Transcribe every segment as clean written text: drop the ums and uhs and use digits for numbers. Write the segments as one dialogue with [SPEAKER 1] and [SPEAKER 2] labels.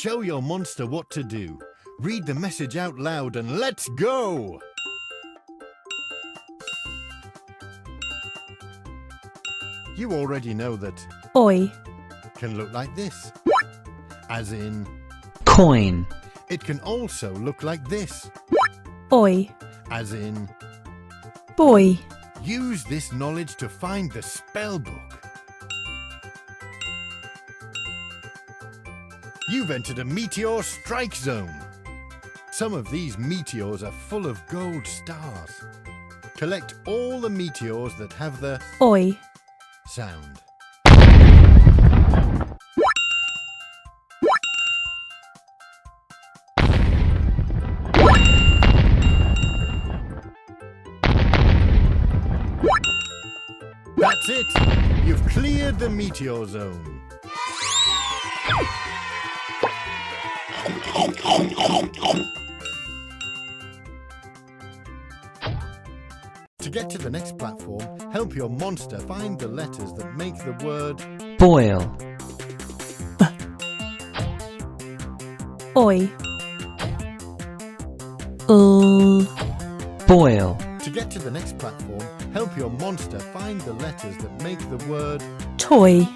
[SPEAKER 1] Show your monster what to do. Read the message out loud and let's go! You already know that
[SPEAKER 2] Oi.
[SPEAKER 1] can look like this, as in
[SPEAKER 3] coin,
[SPEAKER 1] it can also look like this,
[SPEAKER 2] Oi.
[SPEAKER 1] as in
[SPEAKER 2] Boy.
[SPEAKER 1] use this knowledge to find the spell book. You've entered a meteor strike zone. Some of these meteors are full of gold stars. Collect all the meteors that have the
[SPEAKER 2] Oi.
[SPEAKER 1] sound. That's it! You've cleared the meteor zone. To get to the next platform, help your monster find the letters that make the word
[SPEAKER 3] boil,
[SPEAKER 2] Oi.
[SPEAKER 3] boil,
[SPEAKER 1] To get to the next platform, help your monster find the letters that make the word
[SPEAKER 2] Toy.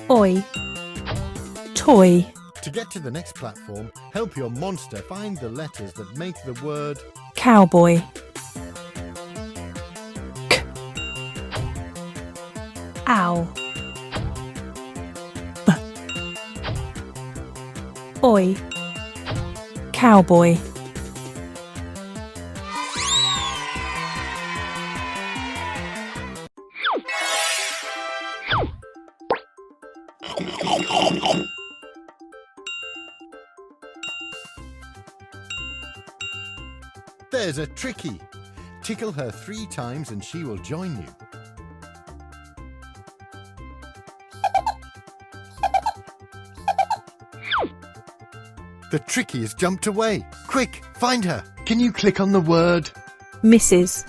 [SPEAKER 2] Oi. Toy.
[SPEAKER 1] To get to the next platform, help your monster find the letters that make the word
[SPEAKER 2] Cowboy. Ow. Oi. Cowboy.
[SPEAKER 1] There's a Tricky. Tickle her 3 times and she will join you. The Tricky has jumped away. Quick, find her. Can you click on the word?
[SPEAKER 2] Mrs.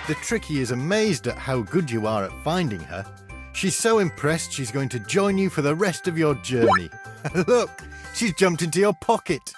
[SPEAKER 1] The Tricky is amazed at how good you are at finding her. She's so impressed she's going to join you for the rest of your journey. Look, she's jumped into your pocket.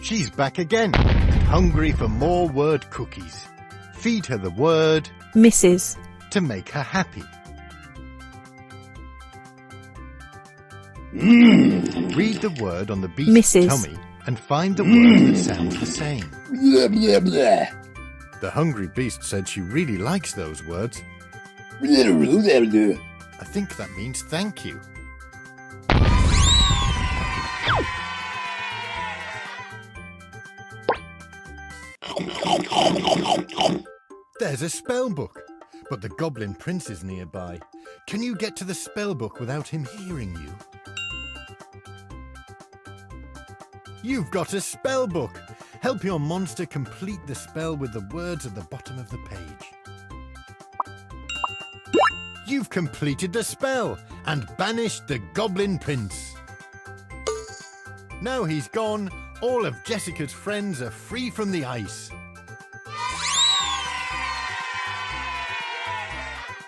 [SPEAKER 1] She's back again, and hungry for more word cookies. Feed her the word
[SPEAKER 2] Mrs.
[SPEAKER 1] to make her happy. Read the word on the beast's
[SPEAKER 2] Mrs.
[SPEAKER 1] tummy and find the word that sounds the same. The hungry beast said she really likes those words. I think that means thank you. There's a spell book, but the Goblin Prince is nearby. Can you get to the spell book without him hearing you? You've got a spell book. Help your monster complete the spell with the words at the bottom of the page. You've completed the spell and banished the Goblin Prince. Now he's gone, all of Jessica's friends are free from the ice.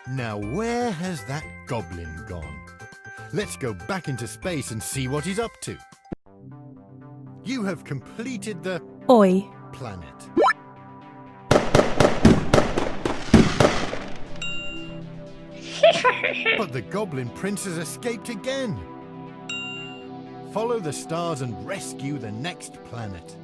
[SPEAKER 1] Now where has that goblin gone? Let's go back into space and see what he's up to. You have completed the
[SPEAKER 2] Oi.
[SPEAKER 1] planet. But the Goblin Prince has escaped again. Follow the stars and rescue the next planet.